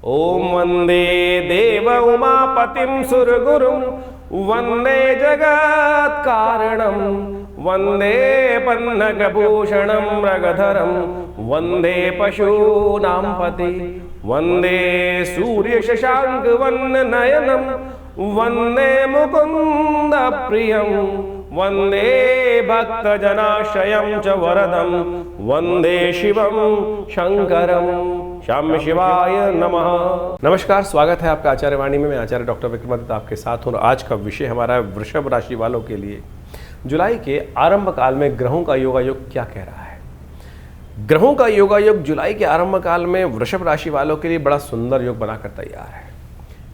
ओम वंदे देव उमापतिं सुरगुरुं वंदे जगत् कारणं वंदे पन्नगभूषणं मृगधरं वंदे पशूनां पति वंदे सूर्य शशांक वन्ननयनं वंदे मुकुंद प्रियं वंदे भक्तजनाश्रयं च वरदं वंदे शिवं शंकरं। श्याम शिवाय नमः। नमस्कार, स्वागत है आपका आचार्य वाणी में। मैं आचार्य डॉक्टर विक्रमादित्य आपके साथ हूँ। आज का विषय हमारा है वृषभ राशि वालों के लिए जुलाई के आरंभ काल में ग्रहों का योगायोग क्या कह रहा है। ग्रहों का योगायोग जुलाई के आरंभ काल में वृषभ राशि वालों के लिए बड़ा सुंदर योग बनाकर तैयार है।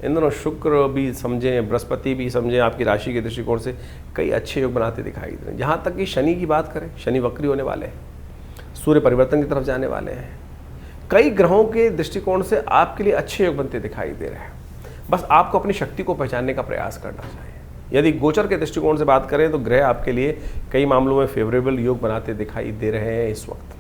इन दोनों शुक्र भी समझें, बृहस्पति भी समझें, आपकी राशि के दृष्टिकोण से कई अच्छे योग बनाते दिखाई दे रहे हैं। जहाँ तक कि शनि की बात करें, शनि वक्री होने वाले हैं, सूर्य परिवर्तन की तरफ जाने वाले हैं। कई ग्रहों के दृष्टिकोण से आपके लिए अच्छे योग बनते दिखाई दे रहे हैं। बस आपको अपनी शक्ति को पहचानने का प्रयास करना चाहिए। यदि गोचर के दृष्टिकोण से बात करें तो ग्रह आपके लिए कई मामलों में फेवरेबल योग बनाते दिखाई दे रहे हैं इस वक्त,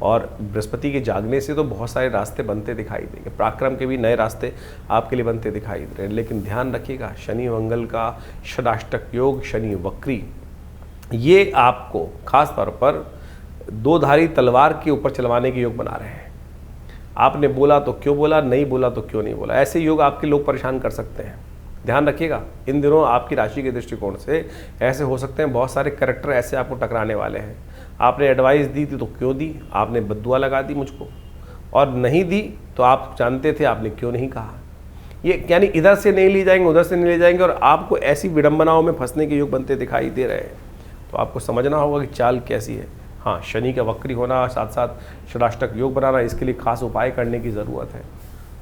और बृहस्पति के जागने से तो बहुत सारे रास्ते बनते दिखाई देंगे। पराक्रम के भी नए रास्ते आपके लिए बनते दिखाई दे रहे हैं। लेकिन ध्यान रखिएगा, शनि मंगल का षडाष्टक योग, शनि वक्री, ये आपको खास तौर पर दो धारी तलवार के ऊपर चलवाने के योग बना रहे हैं। आपने बोला तो क्यों बोला, नहीं बोला तो क्यों नहीं बोला, ऐसे योग आपके लोग परेशान कर सकते हैं। ध्यान रखिएगा, इन दिनों आपकी राशि के दृष्टिकोण से ऐसे हो सकते हैं, बहुत सारे कैरेक्टर ऐसे आपको टकराने वाले हैं। आपने एडवाइस दी थी तो क्यों दी, आपने बद्दुआ लगा दी मुझको, और नहीं दी तो आप जानते थे, आपने क्यों नहीं कहा। ये यानी इधर से नहीं ले जाएंगे, उधर से नहीं ले जाएंगे, और आपको ऐसी विडंबनाओं में फंसने के योग बनते दिखाई दे रहे हैं। तो आपको समझना होगा कि चाल कैसी है। हाँ, शनि का वक्री होना, साथ साथ षडाष्टक योग बनाना, इसके लिए खास उपाय करने की ज़रूरत है।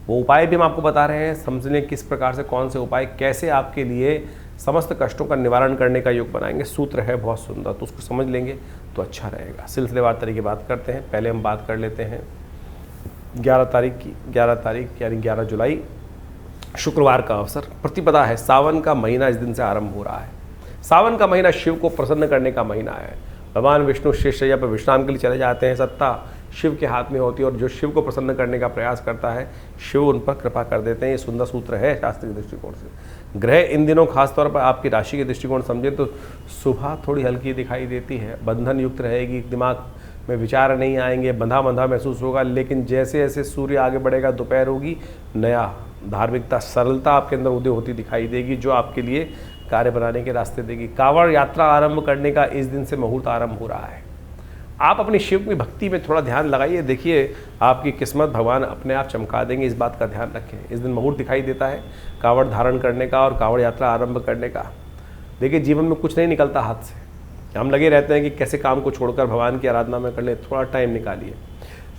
वो उपाय भी हम आपको बता रहे हैं, समझने किस प्रकार से कौन से उपाय कैसे आपके लिए समस्त कष्टों का निवारण करने का योग बनाएंगे। सूत्र है बहुत सुंदर, तो उसको समझ लेंगे तो अच्छा रहेगा। सिलसिलेवार तरीके बात करते हैं। पहले हम बात कर लेते हैं 11 तारीख की। 11 तारीख यानी 11 जुलाई शुक्रवार का अवसर, प्रतिपदा है। सावन का महीना इस दिन से आरंभ हो रहा है। सावन का महीना शिव को प्रसन्न करने का महीना है। भगवान विष्णु शेषशैया पर विश्राम के लिए चले जाते हैं। सत्ता शिव के हाथ में होती है, और जो शिव को प्रसन्न करने का प्रयास करता है, शिव उन पर कृपा कर देते हैं। ये सुंदर सूत्र है शास्त्रीय दृष्टिकोण से। ग्रह इन दिनों खासतौर पर आपकी राशि के दृष्टिकोण समझे तो सुबह थोड़ी हल्की दिखाई देती है, बंधन युक्त रहेगी, दिमाग में विचार नहीं आएंगे, बंधा बंधा महसूस होगा। लेकिन जैसे जैसे सूर्य आगे बढ़ेगा, दोपहर होगी, नया धार्मिकता, सरलता आपके अंदर उदय होती दिखाई देगी, जो आपके लिए कार्य बनाने के रास्ते देगी। कांवड़ यात्रा आरंभ करने का इस दिन से मुहूर्त आरंभ हो रहा है। आप अपनी शिव की भक्ति में थोड़ा ध्यान लगाइए, देखिए आपकी किस्मत भगवान अपने आप चमका देंगे। इस बात का ध्यान रखें। इस दिन मुहूर्त दिखाई देता है कांवड़ धारण करने का और कांवड़ यात्रा आरंभ करने का। देखिए, जीवन में कुछ नहीं निकलता हाथ से। हम लगे रहते हैं कि कैसे काम को छोड़कर भगवान की आराधना में कर लें। थोड़ा टाइम निकालिए।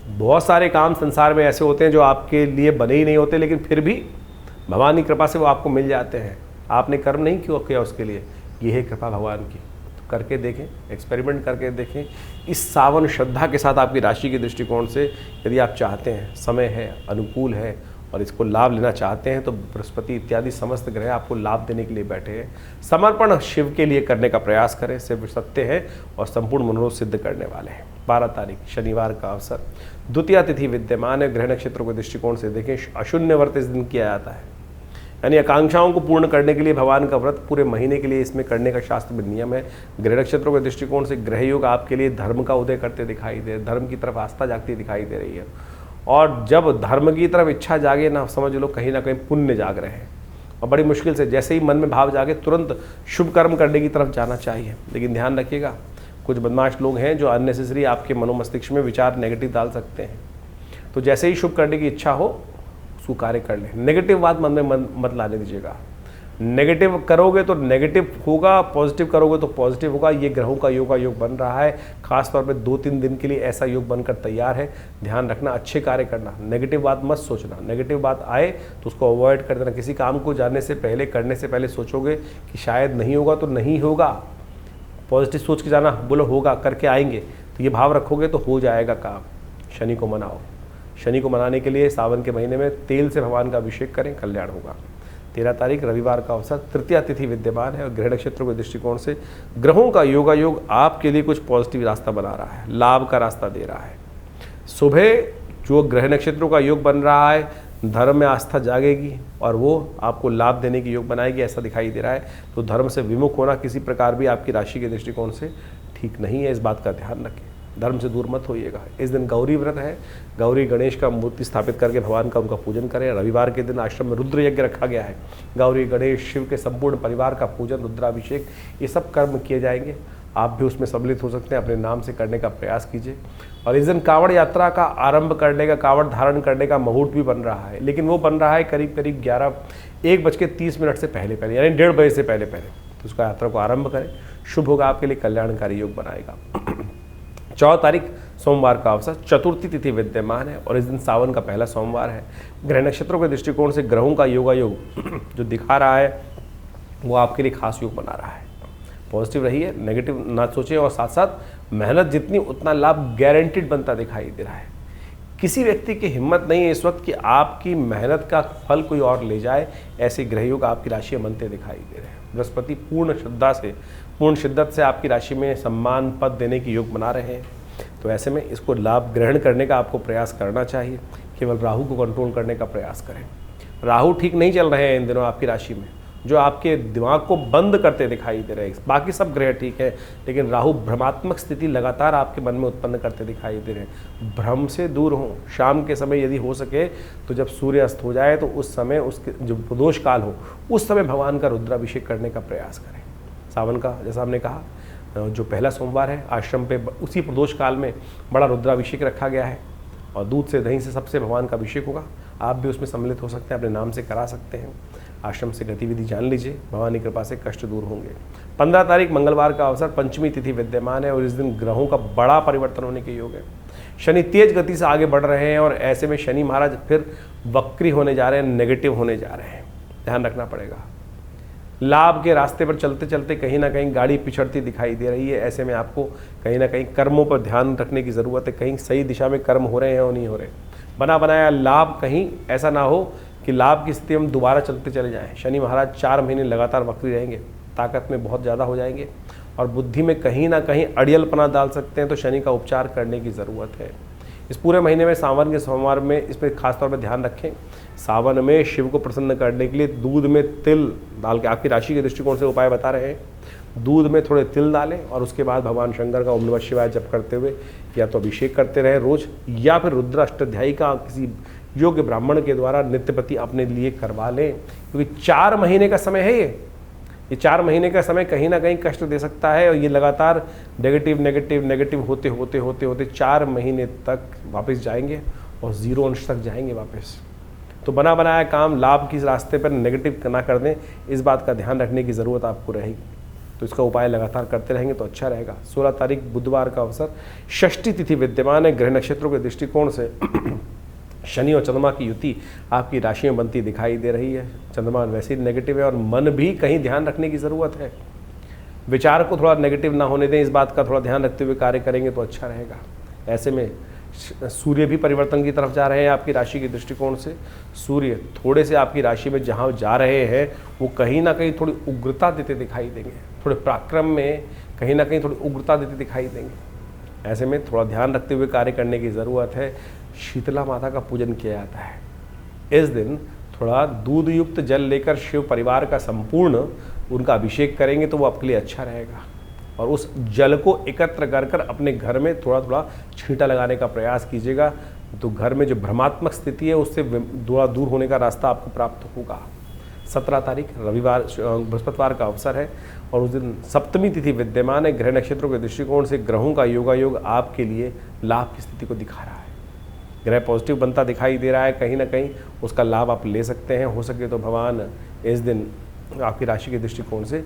बहुत सारे काम संसार में ऐसे होते हैं जो आपके लिए बने ही नहीं होते, लेकिन फिर भी भगवान की कृपा से वो आपको मिल जाते हैं। आपने कर्म नहीं क्यों किया उसके लिए, ये है कृपा भगवान की। तो करके देखें, एक्सपेरिमेंट करके देखें। इस सावन श्रद्धा के साथ आपकी राशि के दृष्टिकोण से यदि आप चाहते हैं, समय है, अनुकूल है, और इसको लाभ लेना चाहते हैं, तो बृहस्पति इत्यादि समस्त ग्रह आपको लाभ देने के लिए बैठे हैं। समर्पण शिव के लिए करने का प्रयास करें, शिव सत्य है और संपूर्ण मनोरथ सिद्ध करने वाले हैं। 12 तारीख शनिवार का अवसर, द्वितीय तिथि विद्यमान है। ग्रह नक्षत्रों के दृष्टिकोण से देखें, अशून्य व्रत इस दिन किया जाता है, यानी आकांक्षाओं को पूर्ण करने के लिए भगवान का व्रत पूरे महीने के लिए इसमें करने का शास्त्र में नियम है। ग्रह नक्षत्रों के दृष्टिकोण से ग्रह योग आपके लिए धर्म का उदय करते दिखाई दे, धर्म की तरफ आस्था जागती दिखाई दे रही है। और जब धर्म की तरफ इच्छा जागे ना, समझ लो कहीं ना कहीं पुण्य जाग रहे हैं, और बड़ी मुश्किल से जैसे ही मन में भाव जागे तुरंत शुभ कर्म करने की तरफ जाना चाहिए। लेकिन ध्यान रखिएगा, कुछ बदमाश लोग हैं जो अननेसेसरी आपके मनोमस्तिष्क में विचार नेगेटिव डाल सकते हैं। तो जैसे ही शुभ करने की इच्छा हो उसको कार्य कर लें। नेगेटिव बात मन में मत लाने दीजिएगा। नेगेटिव करोगे तो नेगेटिव होगा, पॉजिटिव करोगे तो पॉजिटिव होगा। ये ग्रहों का योग बन रहा है। खास तौर पे 2-3 दिन के लिए ऐसा योग बनकर तैयार है। ध्यान रखना, अच्छे कार्य करना, नेगेटिव बात मत सोचना। नेगेटिव बात आए तो उसको अवॉइड कर देना। किसी काम को जाने से पहले, करने से पहले सोचोगे कि शायद नहीं होगा तो नहीं होगा, पॉजिटिव सोच के जाना, बोलो होगा, करके आएंगे, तो ये भाव रखोगे तो हो जाएगा काम। शनि को मनाओ। शनि को मनाने के लिए सावन के महीने में तेल से भगवान का अभिषेक करें, कल्याण होगा। 13 तारीख रविवार का अवसर, तृतीया तिथि विद्यमान है, और ग्रह नक्षत्रों के दृष्टिकोण से ग्रहों का योगायोग आपके लिए कुछ पॉजिटिव रास्ता बना रहा है, लाभ का रास्ता दे रहा है। सुबह जो ग्रह नक्षत्रों का योग बन रहा है, धर्म में आस्था जागेगी और वो आपको लाभ देने की योग बनाएगी, ऐसा दिखाई दे रहा है। तो धर्म से विमुख होना किसी प्रकार भी आपकी राशि के दृष्टिकोण से ठीक नहीं है, इस बात का ध्यान रखें। धर्म से दूर मत होइएगा। इस दिन गौरी व्रत है, गौरी गणेश का मूर्ति स्थापित करके भगवान का उनका पूजन करें। रविवार के दिन आश्रम में रुद्र यज्ञ रखा गया है। गौरी गणेश शिव के संपूर्ण परिवार का पूजन, रुद्राभिषेक, ये सब कर्म किए जाएंगे। आप भी उसमें सम्मिलित हो सकते हैं, अपने नाम से करने का प्रयास कीजिए। और इस दिन कांवड़ यात्रा का आरंभ करने का, कांवड़ धारण करने का मुहूर्त भी बन रहा है, लेकिन वो बन रहा है करीब करीब 1:30 से पहले पहले, यानी 1:30 बजे से पहले पहले। तो उसका यात्रा को आरंभ करें, शुभ होगा, आपके लिए कल्याणकारी योग बनाएगा। 14 तारीख सोमवार का अवसर, चतुर्थी तिथि विद्यमान है और इस दिन सावन का पहला सोमवार है। ग्रह नक्षत्रों के दृष्टिकोण से ग्रहों का योगायोग जो दिखा रहा है वो आपके लिए खास योग बना रहा है। पॉजिटिव रहिए, नेगेटिव ना सोचें, और साथ साथ मेहनत जितनी उतना लाभ गारंटीड बनता दिखाई दे रहा है। किसी व्यक्ति की हिम्मत नहीं है इस वक्त कि आपकी मेहनत का फल कोई और ले जाए, ऐसे ग्रह योग आपकी राशि में बनते दिखाई दे रहे हैं। बृहस्पति पूर्ण शिद्दत से आपकी राशि में सम्मान पद देने की योग बना रहे हैं। तो ऐसे में इसको लाभ ग्रहण करने का आपको प्रयास करना चाहिए। केवल राहु को कंट्रोल करने का प्रयास करें। राहु ठीक नहीं चल रहे हैं इन दिनों आपकी राशि में, जो आपके दिमाग को बंद करते दिखाई दे रहे हैं। बाकी सब ग्रह ठीक है, लेकिन राहु भ्रमात्मक स्थिति लगातार आपके मन में उत्पन्न करते दिखाई दे रहे हैं। भ्रम से दूर हों। शाम के समय यदि हो सके तो जब सूर्य अस्त हो जाए तो उस समय, उसके जो प्रदोष काल हो, उस समय भगवान का रुद्राभिषेक करने का प्रयास करें। सावन का, जैसा हमने कहा, जो पहला सोमवार है, आश्रम पे उसी प्रदोष काल में बड़ा रुद्राभिषेक रखा गया है और दूध से दही से सबसे भगवान का अभिषेक होगा। आप भी उसमें सम्मिलित हो सकते हैं, अपने नाम से करा सकते हैं। आश्रम से गतिविधि जान लीजिए, भगवान की कृपा से कष्ट दूर होंगे। 15 तारीख मंगलवार का अवसर, पंचमी तिथि विद्यमान है और इस दिन ग्रहों का बड़ा परिवर्तन होने के योग है। शनि तेज गति से आगे बढ़ रहे हैं और ऐसे में शनि महाराज फिर वक्री होने जा रहे हैं, नेगेटिव होने जा रहे हैं। ध्यान रखना पड़ेगा। लाभ के रास्ते पर चलते चलते कहीं ना कहीं गाड़ी पिछड़ती दिखाई दे रही है। ऐसे में आपको कहीं ना कहीं कर्मों पर ध्यान रखने की ज़रूरत है। कहीं सही दिशा में कर्म हो रहे हैं और नहीं हो रहे। बना बनाया लाभ कहीं ऐसा ना हो कि लाभ की स्थिति हम दोबारा चलते चले जाएं। शनि महाराज 4 महीने लगातार वक्री रहेंगे, ताकत में बहुत ज़्यादा हो जाएंगे और बुद्धि में कहीं ना कहीं अड़ियलपना डाल सकते हैं। तो शनि का उपचार करने की ज़रूरत है। इस पूरे महीने में सावन के सोमवार में इस पर खासतौर पर ध्यान रखें। सावन में शिव को प्रसन्न करने के लिए दूध में तिल डाल के, आपकी राशि के दृष्टिकोण से उपाय बता रहे हैं। दूध में थोड़े तिल डालें और उसके बाद भगवान शंकर का ओम नमः शिवाय जप करते हुए या तो अभिषेक करते रहें रोज, या फिर रुद्र अष्टाध्यायी का किसी योग्य ब्राह्मण के द्वारा नित्यप्रति अपने लिए करवा लें, क्योंकि 4 महीने का समय है ये 4 महीने का समय कहीं ना कहीं कष्ट दे सकता है और ये लगातार नेगेटिव होते 4 महीने तक वापस जाएंगे और 0 अंश तक जाएंगे वापस। तो बना बनाया काम लाभ की रास्ते पर नेगेटिव ना कर दें, इस बात का ध्यान रखने की ज़रूरत आपको रहेगी। तो इसका उपाय लगातार करते रहेंगे तो अच्छा रहेगा। 16 तारीख बुधवार का अवसर, षष्ठी तिथि विद्यमान है। ग्रह नक्षत्रों के दृष्टिकोण से शनि और चंद्रमा की युति आपकी राशि में बनती दिखाई दे रही है। चंद्रमा वैसे ही नेगेटिव है और मन भी कहीं ध्यान रखने की ज़रूरत है। विचार को थोड़ा नेगेटिव ना होने दें, इस बात का थोड़ा ध्यान रखते हुए कार्य करेंगे तो अच्छा रहेगा। ऐसे में सूर्य भी परिवर्तन की तरफ जा रहे हैं आपकी राशि के दृष्टिकोण से। सूर्य थोड़े से आपकी राशि में जहाँ जा रहे हैं वो कहीं ना कहीं थोड़ी उग्रता देते दिखाई देंगे, थोड़े पराक्रम में कहीं ना कहीं थोड़ी उग्रता देते दिखाई देंगे। ऐसे में थोड़ा ध्यान रखते हुए कार्य करने की ज़रूरत है। शीतला माता का पूजन किया जाता है। इस दिन थोड़ा दूध युक्त जल लेकर शिव परिवार का संपूर्ण उनका अभिषेक करेंगे तो वो आपके लिए अच्छा रहेगा। और उस जल को एकत्र कर अपने घर में थोड़ा थोड़ा छींटा लगाने का प्रयास कीजिएगा, तो घर में जो भ्रमात्मक स्थिति है उससे थोड़ा दूर होने का रास्ता आपको प्राप्त होगा। 17 तारीख रविवार बृहस्पतिवार का अवसर है और उस दिन सप्तमी तिथि विद्यमान है। ग्रह नक्षत्रों के दृष्टिकोण से ग्रहों का योगायोग आपके लिए लाभ की स्थिति को दिखा रहा है। ग्रह पॉजिटिव बनता दिखाई दे रहा है, कहीं ना कहीं उसका लाभ आप ले सकते हैं। हो सके तो भगवान इस दिन आपकी राशि के दृष्टिकोण से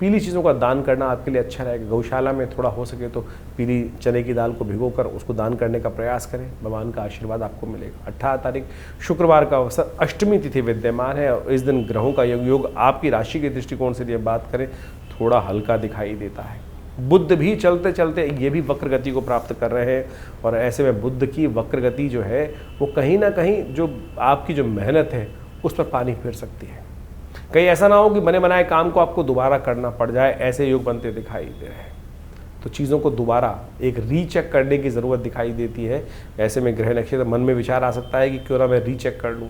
पीली चीज़ों का दान करना आपके लिए अच्छा रहेगा। गौशाला में थोड़ा हो सके तो पीली चने की दाल को भिगोकर उसको दान करने का प्रयास करें, भगवान का आशीर्वाद आपको मिलेगा। 18 तारीख शुक्रवार का अवसर, अष्टमी तिथि विद्यमान है और इस दिन ग्रहों का योग आपकी राशि के दृष्टिकोण से यदि बात करें थोड़ा हल्का दिखाई देता है। बुध भी चलते चलते ये भी वक्र गति को प्राप्त कर रहे हैं और ऐसे में बुध की वक्र गति जो है वो कहीं ना कहीं जो आपकी जो मेहनत है उस पर पानी फेर सकती है। कहीं ऐसा ना हो कि बने बनाए काम को आपको दोबारा करना पड़ जाए, ऐसे योग बनते दिखाई दे रहे हैं। तो चीज़ों को दोबारा एक रीचेक करने की ज़रूरत दिखाई देती है। ऐसे में ग्रह नक्षत्र मन में विचार आ सकता है कि क्यों ना मैं रीचेक कर लूँ।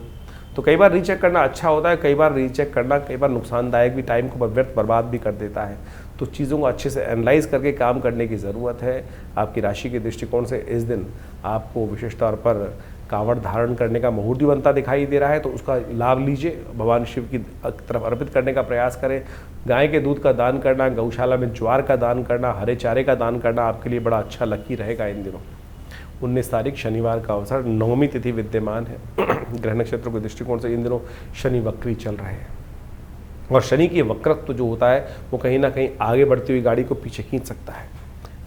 तो कई बार रीचेक करना अच्छा होता है, कई बार रीचेक करना कई बार नुकसानदायक भी, टाइम को व्यर्थ बर्बाद भी कर देता है। तो चीज़ों को अच्छे से एनालाइज करके काम करने की ज़रूरत है। आपकी राशि के दृष्टिकोण से इस दिन आपको विशेष तौर पर कांवड़ धारण करने का मुहूर्त भी बनता दिखाई दे रहा है, तो उसका लाभ लीजिए। भगवान शिव की तरफ अर्पित करने का प्रयास करें। गाय के दूध का दान करना, गौशाला में ज्वार का दान करना, हरे चारे का दान करना आपके लिए बड़ा अच्छा लकी रहेगा इन दिनों। 19 तारीख शनिवार का अवसर, नवमी तिथि विद्यमान है। ग्रह नक्षत्रों के दृष्टिकोण से इन दिनों शनि वक्री चल रहे हैं, और शनि की वक्रत्व जो होता है वो कहीं ना कहीं आगे बढ़ती हुई गाड़ी को पीछे खींच सकता है।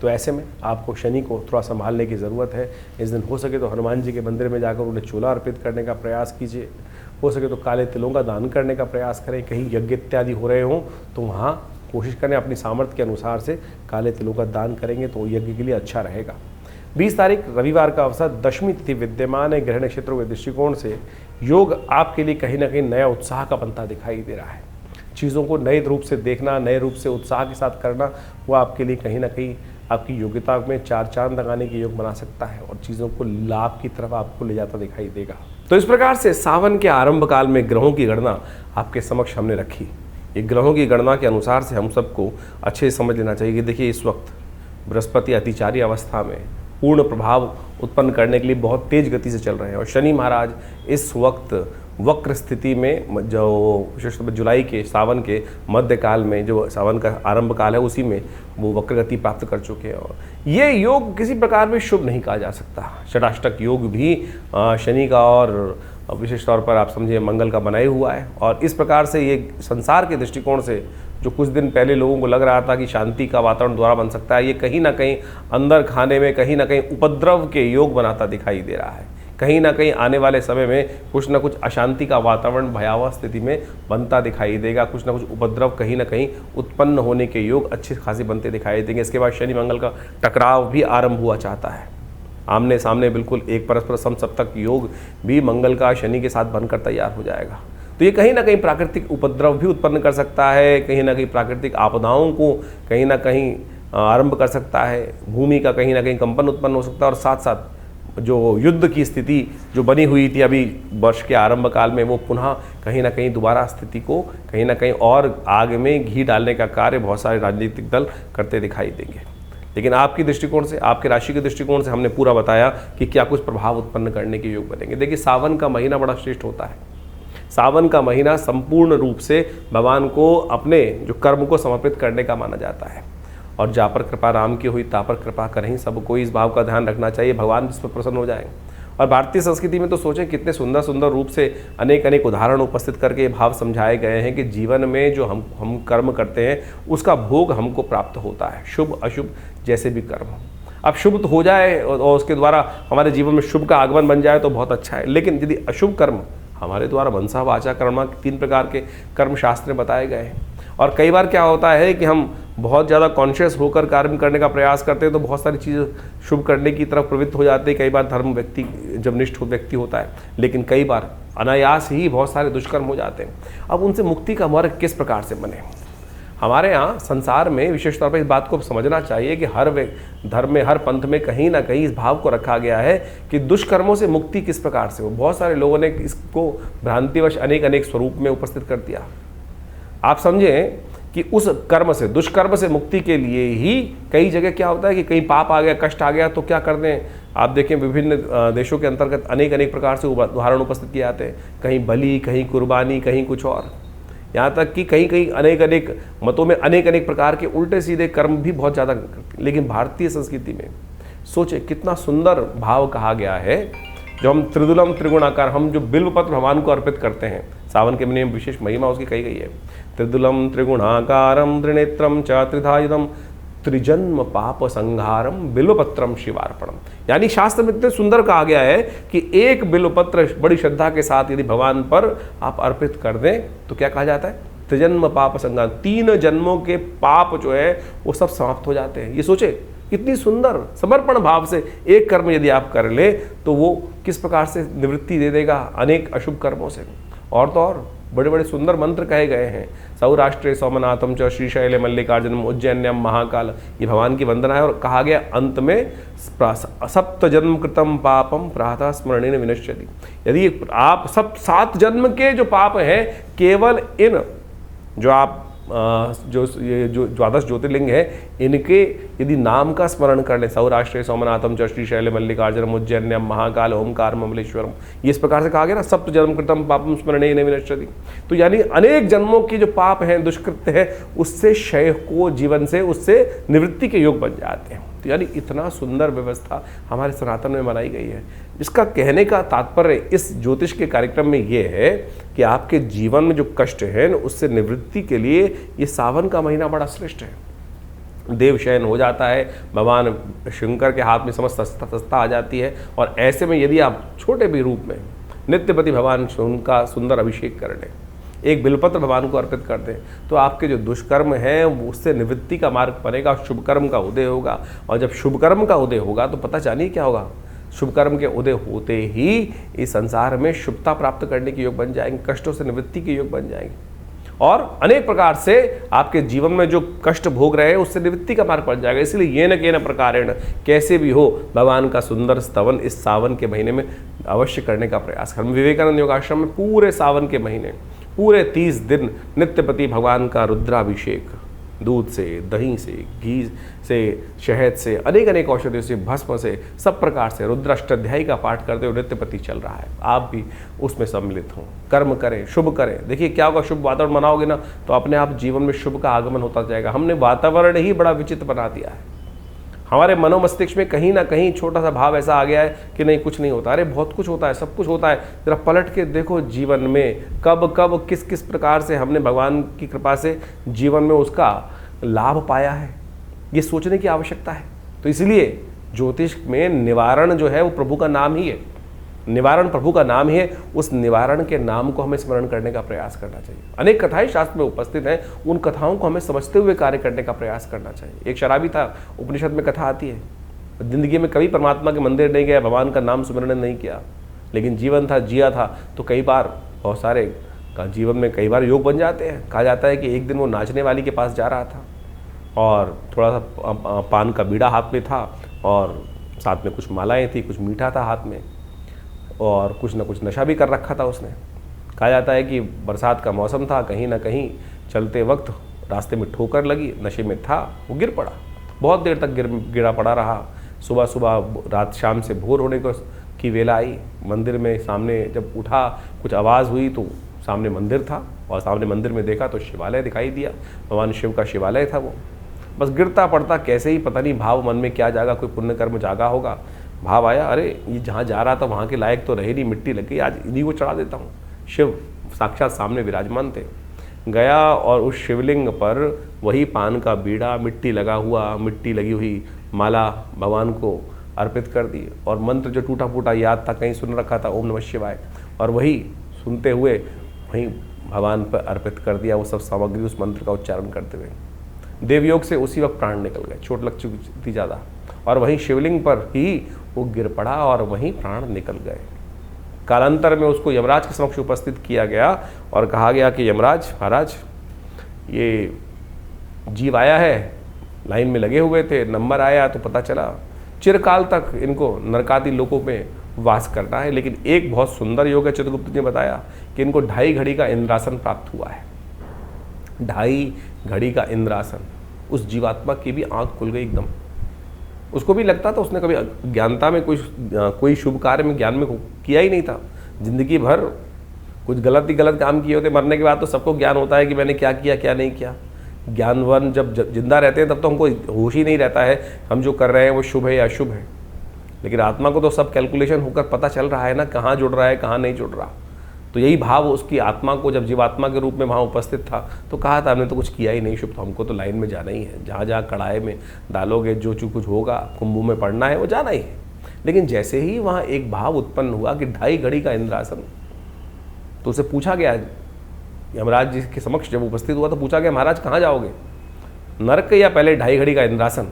तो ऐसे में आपको शनि को थोड़ा संभालने की ज़रूरत है। इस दिन हो सके तो हनुमान जी के मंदिर में जाकर उन्हें चूल्हा अर्पित करने का प्रयास कीजिए। हो सके तो काले तिलों का दान करने का प्रयास करें। कहीं यज्ञ इत्यादि हो रहे हों तो वहाँ कोशिश करें अपनी सामर्थ्य के अनुसार से काले तिलों का दान करेंगे तो यज्ञ के लिए अच्छा रहेगा। 20 तारीख रविवार का अवसर, दशमी तिथि विद्यमान है। ग्रह नक्षत्रों के दृष्टिकोण से योग आपके लिए कहीं ना कहीं नया उत्साह का बनता दिखाई दे रहा है। चीज़ों को नए रूप से देखना, नए रूप से उत्साह के साथ करना, वो आपके लिए कहीं ना कहीं आपकी योग्यता में 4 चांद लगाने के योग बना सकता है और चीज़ों को लाभ की तरफ आपको ले जाता दिखाई देगा। तो इस प्रकार से सावन के आरंभ काल में ग्रहों की गणना आपके समक्ष हमने रखी। ये ग्रहों की गणना के अनुसार से हम सबको अच्छे से समझ लेना चाहिए कि देखिए, इस वक्त बृहस्पति अतिचारी अवस्था में पूर्ण प्रभाव उत्पन्न करने के लिए बहुत तेज गति से चल रहे हैं, और शनि महाराज इस वक्त वक्र स्थिति में, जो विशेषतः जुलाई के सावन के मध्यकाल में, जो सावन का आरंभ काल है उसी में वो वक्र गति प्राप्त कर चुके हैं। और ये योग किसी प्रकार में शुभ नहीं कहा जा सकता। षडाष्टक योग भी शनि का और विशेष तौर पर आप समझिए मंगल का बनाया हुआ है, और इस प्रकार से ये संसार के दृष्टिकोण से जो कुछ दिन पहले लोगों को लग रहा था कि शांति का वातावरण द्वारा बन सकता है, ये कहीं ना कहीं अंदर खाने में कहीं ना कहीं उपद्रव के योग बनाता दिखाई दे रहा है। कहीं ना कहीं आने वाले समय में कुछ ना कुछ अशांति का वातावरण भयावह स्थिति में बनता दिखाई देगा। कुछ ना कुछ उपद्रव कहीं ना कहीं उत्पन्न होने के योग अच्छे खासे बनते दिखाई देंगे। इसके बाद शनि मंगल का टकराव भी आरंभ हुआ चाहता है। आमने सामने बिल्कुल एक परस्पर समसप्तक योग भी मंगल का शनि के साथ बनकर तैयार हो जाएगा। तो ये कहीं ना कहीं प्राकृतिक उपद्रव भी उत्पन्न कर सकता है, कहीं ना कहीं प्राकृतिक आपदाओं को कहीं ना कहीं आरंभ कर सकता है। भूमि का कहीं ना कहीं कंपन उत्पन्न हो सकता है, और साथ साथ जो युद्ध की स्थिति जो बनी हुई थी अभी वर्ष के आरंभ काल में, वो पुनः कहीं ना कहीं दोबारा स्थिति को कहीं ना कहीं और आग में घी डालने का कार्य बहुत सारे राजनीतिक दल करते दिखाई देंगे। लेकिन आपकी दृष्टिकोण से, आपके राशि के दृष्टिकोण से हमने पूरा बताया कि क्या कुछ प्रभाव उत्पन्न करने के योग बनेंगे। देखिए, सावन का महीना बड़ा श्रेष्ठ होता है। सावन का महीना संपूर्ण रूप से भगवान को अपने जो कर्म को समर्पित करने का माना जाता है, और जा पर कृपा राम की हुई ता पर कृपा करहीं सब कोई, इस भाव का ध्यान रखना चाहिए। भगवान इस पर प्रसन्न हो जाएंगे। और भारतीय संस्कृति में तो सोचें कितने सुंदर सुंदर रूप से अनेक अनेक उदाहरण उपस्थित करके ये भाव समझाए गए हैं कि जीवन में जो हम कर्म करते हैं उसका भोग हमको प्राप्त होता है, शुभ अशुभ जैसे भी कर्म हो। अब शुभ तो हो जाए और उसके द्वारा हमारे जीवन में शुभ का आगमन बन जाए तो बहुत अच्छा है, लेकिन यदि अशुभ कर्म हमारे द्वारा मनसा वाचा कर्म 3 प्रकार के कर्म शास्त्र में बताए गए हैं। और कई बार क्या होता है कि हम बहुत ज़्यादा कॉन्शियस होकर कार्य करने का प्रयास करते हैं तो बहुत सारी चीज़ें शुभ करने की तरफ प्रवृत्त हो जाते हैं। कई बार धर्म व्यक्ति जब निष्ठ व्यक्ति होता है, लेकिन कई बार अनायास ही बहुत सारे दुष्कर्म हो जाते हैं। अब उनसे मुक्ति का मार्ग किस प्रकार से बने? हमारे यहाँ संसार में विशेष तौर पर इस बात को समझना चाहिए कि हर धर्म में, हर पंथ में कहीं ना कहीं इस भाव को रखा गया है कि दुष्कर्मों से मुक्ति किस प्रकार से हो। बहुत सारे लोगों ने इसको भ्रांतिवश अनेक अनेक स्वरूप में उपस्थित कर दिया। आप समझें कि उस कर्म से, दुष्कर्म से मुक्ति के लिए ही कई जगह क्या होता है कि कहीं पाप आ गया, कष्ट आ गया तो क्या करते हैं। आप देखें विभिन्न देशों के अंतर्गत अनेक अनेक प्रकार से उदाहरण उपस्थित किए जाते हैं। कहीं बलि, कहीं कुर्बानी, कहीं कुछ और, यहाँ तक कि कहीं कहीं अनेक अनेक मतों में अनेक अनेक प्रकार के उल्टे सीधे कर्म भी बहुत ज़्यादा करते हैं। लेकिन भारतीय संस्कृति में सोचे कितना सुंदर भाव कहा गया है। जो हम त्रिदुलम त्रिगुणाकार, हम जो बिल्वपत्र भगवान को अर्पित करते हैं, सावन के महीने में विशेष महिमा उसकी कही गई है। त्रिदुलम त्रिगुणाकारम त्रिनेत्रम च त्रिधायुधम त्रिजन्म पाप संहारम बिल्वपत्रम शिवार्पणम। यानी शास्त्र में इतने सुंदर कहा गया है कि एक बिल्वपत्र बड़ी श्रद्धा के साथ यदि भगवान पर आप अर्पित कर दें तो क्या कहा जाता है? त्रिजन्म पाप संहार, 3 जन्मों के पाप जो है वो सब समाप्त हो जाते हैं। ये सोचे कितनी सुंदर समर्पण भाव से एक कर्म यदि आप कर ले तो वो किस प्रकार से निवृत्ति दे देगा अनेक अशुभ कर्मों से। और तो और बड़े बड़े सुंदर मंत्र कहे गए हैं। सौराष्ट्रे सोमनाथम च श्रीशैले मल्लिकार्जुनम उज्जैन्यम महाकाल, ये भगवान की वंदना है। और कहा गया अंत में सप्त जन्म कृतम पापम प्रातः स्मरणेन विनश्यति। यदि आप 7 जन्म के जो पाप हैं केवल इन जो आप जो द्वादश ज्योतिर्लिंग है इनके यदि नाम का स्मरण कर ले, सौराष्ट्रे सोमनाथम च श्रीशैले मल्लिकार्जुनम उज्जैन्यम महाकाल ओमकार ममलेश्वरम, ये इस प्रकार से कहा गया ना, सप्त जन्म कृतम पापम स्मरणेन विनश्यति। तो यानी अनेक जन्मों की जो पाप हैं, दुष्कृत्य है, उससे क्षय को जीवन से उससे निवृत्ति के योग बन जाते हैं। तो यानी इतना सुंदर व्यवस्था हमारे सनातन में बनाई गई है। इसका कहने का तात्पर्य इस ज्योतिष के कार्यक्रम में ये है कि आपके जीवन में जो कष्ट है उससे निवृत्ति के लिए ये सावन का महीना बड़ा श्रेष्ठ है। देव शयन हो जाता है, भगवान शंकर के हाथ में समस्त सत्ता आ जाती है। और ऐसे में यदि आप छोटे भी रूप में नित्यपति भगवान उनका सुंदर अभिषेक कर लें, एक बिलपत्र भगवान को अर्पित कर दें, तो आपके जो दुष्कर्म हैं उससे निवृत्ति का मार्ग बनेगा, शुभ कर्म का उदय होगा। और जब शुभ कर्म का उदय होगा तो पता जानिए क्या होगा, शुभ कर्म के उदय होते ही इस संसार में शुभता प्राप्त करने के योग बन जाएंगे, कष्टों से निवृत्ति के योग बन जाएंगे और अनेक प्रकार से आपके जीवन में जो कष्ट भोग रहे हैं उससे निवृत्ति का मार्ग बन जाएगा। इसलिए ये न के न प्रकारेण कैसे भी हो भगवान का सुंदर स्तवन इस सावन के महीने में अवश्य करने का प्रयास करें। विवेकानंद योगाश्रम में पूरे सावन के महीने पूरे 30 दिन नित्यपति भगवान का रुद्राभिषेक, दूध से, दही से, घी से, शहद से, अनेक औषधियों से, भस्म से, सब प्रकार से रुद्राष्टाध्यायी का पाठ करते हुए नित्यपति चल रहा है। आप भी उसमें सम्मिलित हों, कर्म करें, शुभ करें। देखिए क्या होगा, शुभ वातावरण बनाओगे ना तो अपने आप जीवन में शुभ का आगमन होता जाएगा। हमने वातावरण ही बड़ा विचित्र बना दिया है। हमारे मनोमस्तिष्क में कहीं ना कहीं छोटा सा भाव ऐसा आ गया है कि नहीं कुछ नहीं होता। अरे बहुत कुछ होता है, सब कुछ होता है। जरा पलट के देखो जीवन में कब कब किस किस प्रकार से हमने भगवान की कृपा से जीवन में उसका लाभ पाया है, ये सोचने की आवश्यकता है। तो इसलिए ज्योतिष में निवारण जो है वो प्रभु का नाम ही है, निवारण प्रभु का नाम ही है। उस निवारण के नाम को हमें स्मरण करने का प्रयास करना चाहिए। अनेक कथाएं शास्त्र में उपस्थित हैं, उन कथाओं को हमें समझते हुए कार्य करने का प्रयास करना चाहिए। एक शराबी था, उपनिषद में कथा आती है, जिंदगी में कभी परमात्मा के मंदिर नहीं गया, भगवान का नाम स्मरण नहीं किया, लेकिन जीवन था, जिया था। तो कई बार बहुत सारे जीवन में कई बार योग बन जाते हैं। कहा जाता है कि एक दिन वो नाचने वाली के पास जा रहा था और थोड़ा सा पान का बीड़ा हाथ में था और साथ में कुछ मालाएं थी, कुछ मीठा था हाथ में और कुछ ना कुछ नशा भी कर रखा था उसने। कहा जाता है कि बरसात का मौसम था, कहीं ना कहीं चलते वक्त रास्ते में ठोकर लगी, नशे में था, वो गिर पड़ा। बहुत देर तक गिरा पड़ा रहा। सुबह सुबह रात शाम से भोर होने की वेला आई, मंदिर में सामने जब उठा कुछ आवाज़ हुई तो सामने मंदिर था और सामने मंदिर में देखा तो शिवालय दिखाई दिया, भगवान शिव का शिवालय था वो। बस गिरता पड़ता कैसे ही पता नहीं भाव मन में क्या जागा, कोई पुण्य कर्म जागा होगा, भाव आया अरे ये जहाँ जा रहा था वहाँ के लायक तो रहे नहीं, मिट्टी लग गई, आज इन्हीं को चढ़ा देता हूँ। शिव साक्षात सामने विराजमान थे। गया और उस शिवलिंग पर वही पान का बीड़ा, मिट्टी लगा हुआ, मिट्टी लगी हुई माला भगवान को अर्पित कर दी और मंत्र जो टूटा फूटा याद था, कहीं सुन रखा था, ओम नमः शिवाय, और वही सुनते हुए वहीं भगवान पर अर्पित कर दिया वो सब सामग्री, उस मंत्र का उच्चारण करते हुए। देवयोग से उसी वक्त प्राण निकल गए, चोट लग चुकी थी ज़्यादा, और वहीं शिवलिंग पर ही वो गिर पड़ा और वहीं प्राण निकल गए। कालांतर में उसको यमराज के समक्ष उपस्थित किया गया और कहा गया कि यमराज महाराज, ये जीव आया है, लाइन में लगे हुए थे, नंबर आया तो पता चला चिरकाल तक इनको नरकादि लोकों में वास करना है। लेकिन एक बहुत सुंदर योग है, चित्रगुप्त ने बताया कि इनको 2.5 घड़ी का इंद्रासन प्राप्त हुआ है। 2.5 घड़ी का इंद्रासन, उस जीवात्मा की भी आंख खुल गई एकदम। उसको भी लगता था उसने कभी ज्ञानता में कोई शुभ कार्य में ज्ञान में किया ही नहीं था, जिंदगी भर कुछ गलत काम किए होते। मरने के बाद तो सबको ज्ञान होता है कि मैंने क्या किया क्या नहीं किया। ज्ञानवान जब जिंदा रहते हैं तब तो हमको होश ही नहीं रहता है हम जो कर रहे हैं वो शुभ है या अशुभ है, लेकिन आत्मा को तो सब कैलकुलेशन होकर पता चल रहा है ना, कहाँ जुड़ रहा है कहाँ नहीं जुड़ रहा। तो यही भाव उसकी आत्मा को जब जीवात्मा के रूप में वहाँ उपस्थित था तो कहा था हमने तो कुछ किया ही नहीं शुभ, तो हमको तो लाइन में जाना ही है, जहाँ जहाँ कड़ाई में डालोगे जो कुछ होगा, कुंभों में पड़ना है वो जाना ही है। लेकिन जैसे ही वहाँ एक भाव उत्पन्न हुआ कि 2.5 घड़ी का इंद्रासन, तो उसे पूछा गया, यमराज जी के समक्ष जब उपस्थित हुआ तो पूछा गया महाराज कहाँ जाओगे, नरक या पहले 2.5 घड़ी का इंद्रासन।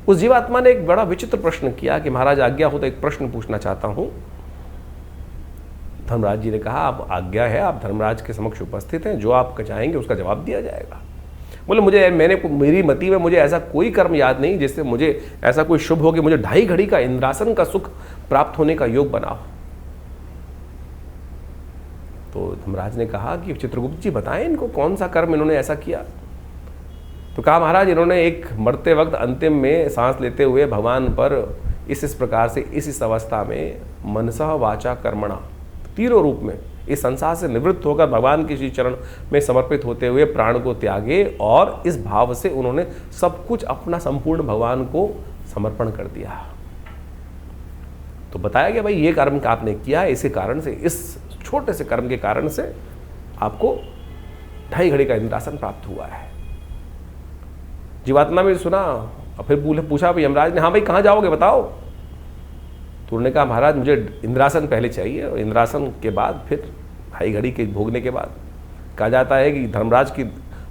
उस जीवात्मा ने एक बड़ा विचित्र प्रश्न किया कि महाराज आज्ञा हो तो एक प्रश्न पूछना चाहता हूँ। धर्मराज जी ने कहा, आप आज्ञा है, आप धर्मराज के समक्ष उपस्थित हैं, जो आप चाहेंगे उसका जवाब दिया जाएगा। बोले मेरी मति में मुझे ऐसा कोई कर्म याद नहीं जिससे मुझे ऐसा कोई शुभ हो कि मुझे 2.5 घड़ी का इंद्रासन का सुख प्राप्त होने का योग बना हो। तो धर्मराज ने कहा कि चित्रगुप्त जी बताएं इनको कौन सा कर्म इन्होंने ऐसा किया। तो कहा, महाराज इन्होंने एक मरते वक्त अंतिम में सांस लेते हुए भगवान पर इस प्रकार से इस अवस्था में मनसः वाचा कर्मणा, तीनों रूप में इस संसार से निवृत्त होकर भगवान के श्री चरण में समर्पित होते हुए प्राण को त्यागे और इस भाव से उन्होंने सब कुछ अपना संपूर्ण भगवान को समर्पण कर दिया। तो बताया गया भाई ये कर्म का आपने किया, इसी कारण से, इस छोटे से कर्म के कारण से आपको 2.5 घड़ी का इंद्रासन प्राप्त हुआ है। जीवात्मा में सुना और फिर पूछा भाई यमराज ने, हाँ भाई कहाँ जाओगे बताओ। तो उन्होंने कहा, महाराज मुझे इंद्रासन पहले चाहिए और इंद्रासन के बाद फिर 2.5 घड़ी के भोगने के बाद कहा जाता है कि धर्मराज की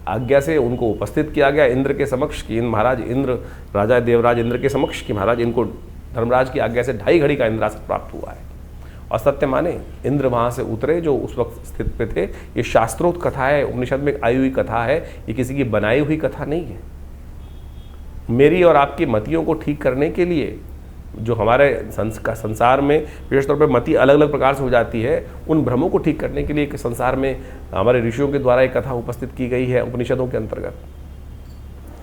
आज्ञा से उनको उपस्थित किया गया इंद्र के समक्ष कि महाराज इंद्र, राजा देवराज इंद्र के समक्ष कि महाराज इनको धर्मराज की आज्ञा से 2.5 घड़ी का इंद्रासन प्राप्त हुआ है। और सत्य माने इंद्र वहाँ से उतरे जो उस वक्त स्थित पे थे। ये शास्त्रोक्त कथा है, उपनिषद में आई हुई कथा है, ये किसी की बनाई हुई कथा नहीं है। मेरी और आपकी मतियों को ठीक करने के लिए जो हमारे संसार में विशेष तौर पर मति अलग अलग प्रकार से हो जाती है, उन भ्रमों को ठीक करने के लिए संसार में हमारे ऋषियों के द्वारा एक कथा उपस्थित की गई है उपनिषदों के अंतर्गत।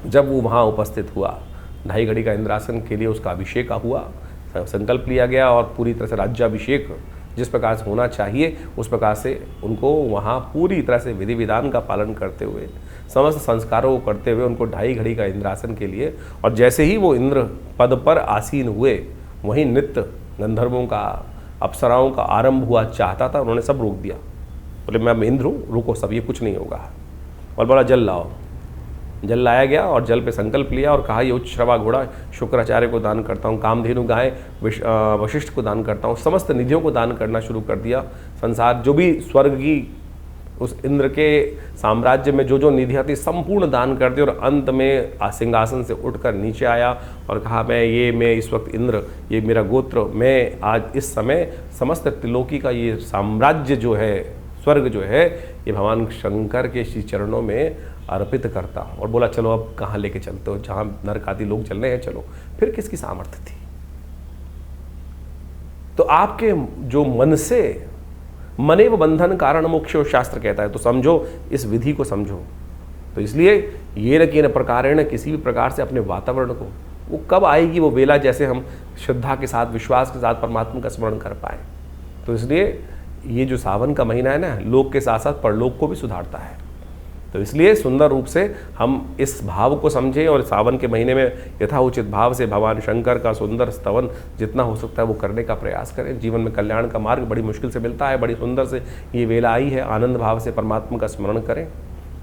जब वो वहाँ उपस्थित हुआ 2.5 घड़ी का इंद्रासन के लिए उसका अभिषेक हुआ, संकल्प लिया गया और पूरी तरह से राज्याभिषेक जिस प्रकार से होना चाहिए उस प्रकार से उनको वहाँ पूरी तरह से विधि विधान का पालन करते हुए समस्त संस्कारों को करते हुए उनको 2.5 घड़ी का इंद्रासन के लिए, और जैसे ही वो इंद्र पद पर आसीन हुए वहीं नित्य गंधर्वों का, अप्सराओं का आरंभ हुआ चाहता था। उन्होंने सब रोक दिया, बोले मैं इंद्र हूँ, रुको सब, ये कुछ नहीं होगा। और बोला जल लाओ। जल लाया गया और जल पे संकल्प लिया और कहा ये उच्च श्रवा घोड़ा शुक्राचार्य को दान करता हूँ, कामधेनु गाय वशिष्ठ को दान करता हूँ, समस्त निधियों को दान करना शुरू कर दिया। संसार जो भी स्वर्ग की उस इंद्र के साम्राज्य में जो जो निधियाँ थी संपूर्ण दान कर दी और अंत में सिंहासन से उठकर नीचे आया और कहा मैं इस वक्त इंद्र, ये मेरा गोत्र, मैं आज इस समय समस्त त्रिलोकी का ये साम्राज्य जो है, स्वर्ग जो है, ये भगवान शंकर के श्री चरणों में अर्पित करता हूँ। और बोला चलो अब कहाँ लेके चलते हो, जहाँ नरक आदि लोग चल रहे हैं चलो। फिर किसकी सामर्थ्य थी? तो आपके जो मन से मनेव बंधन कारण मोक्ष शास्त्र कहता है, तो समझो, इस विधि को समझो। तो इसलिए ये न कि न प्रकारेण किसी भी प्रकार से अपने वातावरण को, वो कब आएगी वो वेला जैसे हम श्रद्धा के साथ, विश्वास के साथ परमात्मा का स्मरण कर पाए। तो इसलिए ये जो सावन का महीना है ना, लोक के साथ साथ परलोक को भी सुधारता है। तो इसलिए सुंदर रूप से हम इस भाव को समझें और सावन के महीने में यथाउचित भाव से भगवान शंकर का सुंदर स्तवन जितना हो सकता है वो करने का प्रयास करें। जीवन में कल्याण का मार्ग बड़ी मुश्किल से मिलता है, बड़ी सुंदर से ये वेला आई है। आनंद भाव से परमात्मा का स्मरण करें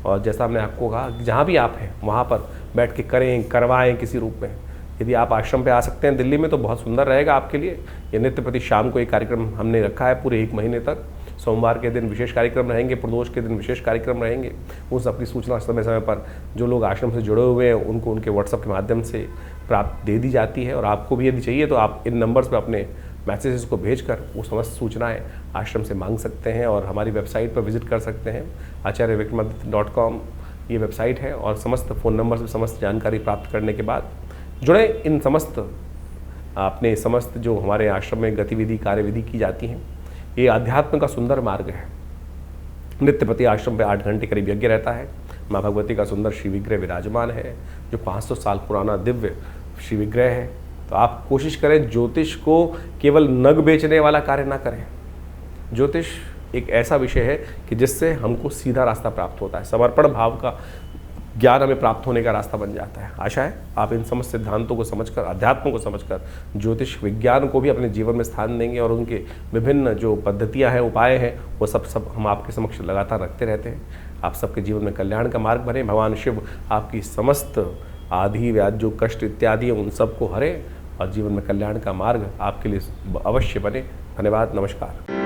और जैसा हमने आपको कहा कि जहाँ भी आप हैं वहाँ पर बैठ के करें, करवाएँ किसी रूप में। यदि आप आश्रम पे आ सकते हैं दिल्ली में तो बहुत सुंदर रहेगा आपके लिए। ये नित्य प्रति शाम को एक कार्यक्रम हमने रखा है पूरे 1 महीने तक। सोमवार के दिन विशेष कार्यक्रम रहेंगे, प्रदोष के दिन विशेष कार्यक्रम रहेंगे। उन सबकी सूचना समय समय पर जो लोग आश्रम से जुड़े हुए हैं उनको उनके व्हाट्सएप के माध्यम से प्राप्त दे दी जाती है। और आपको भी यदि चाहिए तो आप इन नंबर्स पर अपने मैसेजेस को भेजकर वो समस्त सूचनाएं आश्रम से मांग सकते हैं और हमारी वेबसाइट पर विजिट कर सकते हैं। acharyavickramaditya.com ये वेबसाइट है और समस्त फ़ोन नंबर से समस्त जानकारी प्राप्त करने के बाद जुड़े इन समस्त अपने समस्त जो हमारे आश्रम में गतिविधि कार्यविधि की जाती हैं। ये अध्यात्म का सुंदर मार्ग है। नित्य प्रति आश्रम पे 8 घंटे करीब यज्ञ रहता है। माँ भगवती का सुंदर श्री विग्रह विराजमान है जो 500 साल पुराना दिव्य श्री विग्रह है। तो आप कोशिश करें ज्योतिष को केवल नग बेचने वाला कार्य ना करें। ज्योतिष एक ऐसा विषय है कि जिससे हमको सीधा रास्ता प्राप्त होता है, समर्पण भाव का ज्ञान हमें प्राप्त होने का रास्ता बन जाता है। आशा है आप इन समस्त सिद्धांतों को समझकर, अध्यात्म को समझकर ज्योतिष विज्ञान को भी अपने जीवन में स्थान देंगे और उनके विभिन्न जो पद्धतियां हैं, उपाय हैं, वो सब हम आपके समक्ष लगातार रखते रहते हैं। आप सबके जीवन में कल्याण का मार्ग बने। भगवान शिव आपकी समस्त आदि व्याधि जो कष्ट इत्यादि हैं उन सबको हरे और जीवन में कल्याण का मार्ग आपके लिए अवश्य बने। धन्यवाद, नमस्कार।